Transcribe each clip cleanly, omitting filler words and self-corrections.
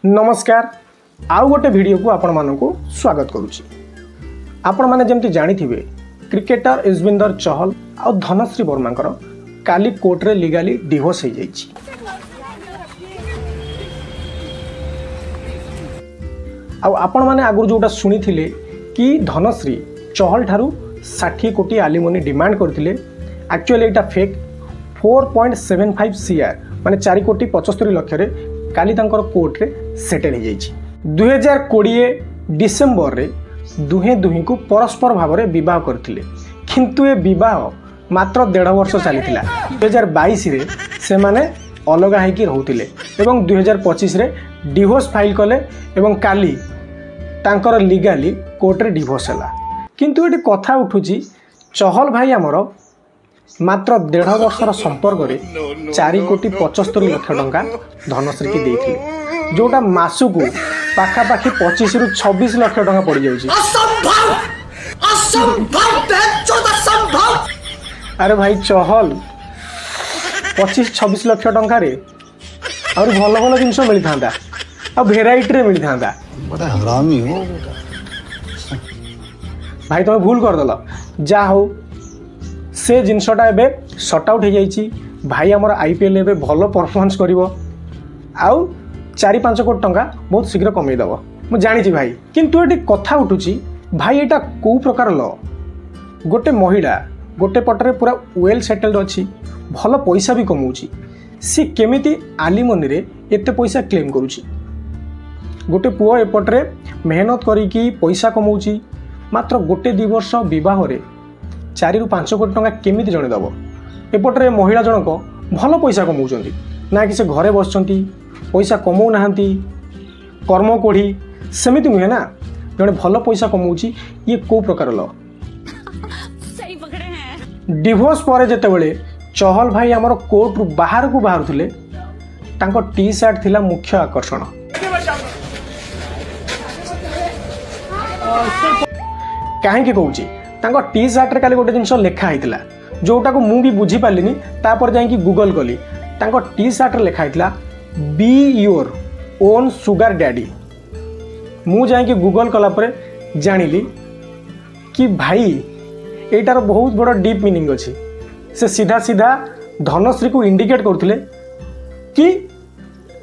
नमस्कार आउ गोटे वीडियो को आपण मानकु स्वागत करुछि। आपण माने जेमति जानिथिबे क्रिकेटर युजवेंद्र चहल आ धनश्री वर्मांकर काली कोर्ट रे लीगली डिवोर्स हो जाइछि। आपण माने आगु जोटा सुनिथिले कि धनश्री चहल ठारू 60 कोटी आलिमनी डिमांड करथिले। एक्चुअली एटा फेक 4.75 सीआर माने 4 कोटी 75 लाख रे काली तांकर कोर्ट रे सेटल हो जाइछि। 2020 डिसेंबर रे दुहे दुही को परस्पर भाव में विवाह करथिले, किंतु ए विवाह मात्र 1.5 वर्ष चलीथिला। 2022 रे से माने अलग होइकी रहउथिले एवं 2025 रे डिवोर्स फाइल कले एवं काली तांकर लीगली कोर्ट रे डिवोर्स हला। किंतु एटी कथा उठुची चहल भाई आमर मात्र 1.5 वर्षर संपर्क रे 4 कोटी 75 लाख टंका धनश्री की देथिले, जोटा मासु को पाखापाखि 25 रु 26 लाख टंका पड़ जाउची। अरे भाई चहल 25-26 लाख टंका रे और भल भल जिनस मिली थांदा आ भेराइटी रे मिली थांदा। बड़ा हरामी हो भाई तुम भूल कर दल। जा हो से जिनसटा एबे शॉर्ट आउट हो जाइछि। भाई हमर आईपीएल एबे भल परफॉर्मेंस करिवो आउ 4-5 कोटी टंका बहुत शीघ्र कमे दबो मु जानिछि भाई। किंतु एटी कथा उठुछि भाई एटा को प्रकार ल गोटे महिला गोटे पटरे पूरा वेल सेटल्ड अछि, भल पैसा भी कमाउछि, सी केमिति आलिमनी रे एते पैसा क्लेम करूछि। गोटे पुओ एपटरे मेहनत करिकी पैसा कमाउछि, मात्र गोटे 2 वर्ष विवाह रे 4 रु 5 कोटी टंका केमिति जणे दबो। एपटरे महिला जनक भल पैसा कमाउछंती ना कि से घरे बसछंती पैसा कमाउ नाहंती कर्म कोढ़ी सेमिति नुहे ना। जणे भल पैसा कमाउछि ये को प्रकार ल सही पकड़े हैं। डिवोर्स पर जेतेबेले चहल भाई हमर कोर्ट रु बाहर को बाहरुथिले तांको टी शर्ट थिला मुख्य आकर्षण। काहे कि कहूची तांको टी शर्ट रे काली गोटे जिंस लेखा हितला जोटा को मु भी बुझी पालिनी, तापर जाई कि गूगल कली तांको टी शर्ट रे लेखा हितला be your own sugar daddy. मु जाई कि गूगल कला पर जानिली कि भाई एटार बहुत बड़ डीप मीनिंग अछि। से सीधा सीधा धनश्री को इंडिकेट करथिले कि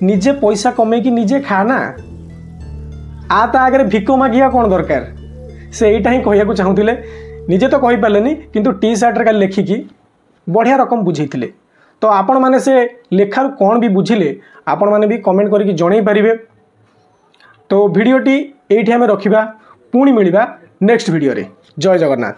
निजे पैसा कमे कि निजे खाना आ ता आगे भिक मागिया कौन दरकार। से एटा ही कहिया को चाहुथिले, निजे तो कहि पालेनी किंतु टी शर्ट रे लेखिकी बढ़िया रकम बुझेइथिले। तो आपण माने से लेखार कौन भी बुझिले आपण माने भी कमेंट करके जणाई पारिबे। तो वीडियोटी एठी हमें रखिबा, पुणी मिलिबा नेक्स्ट वीडियो रे। जय जगन्नाथ।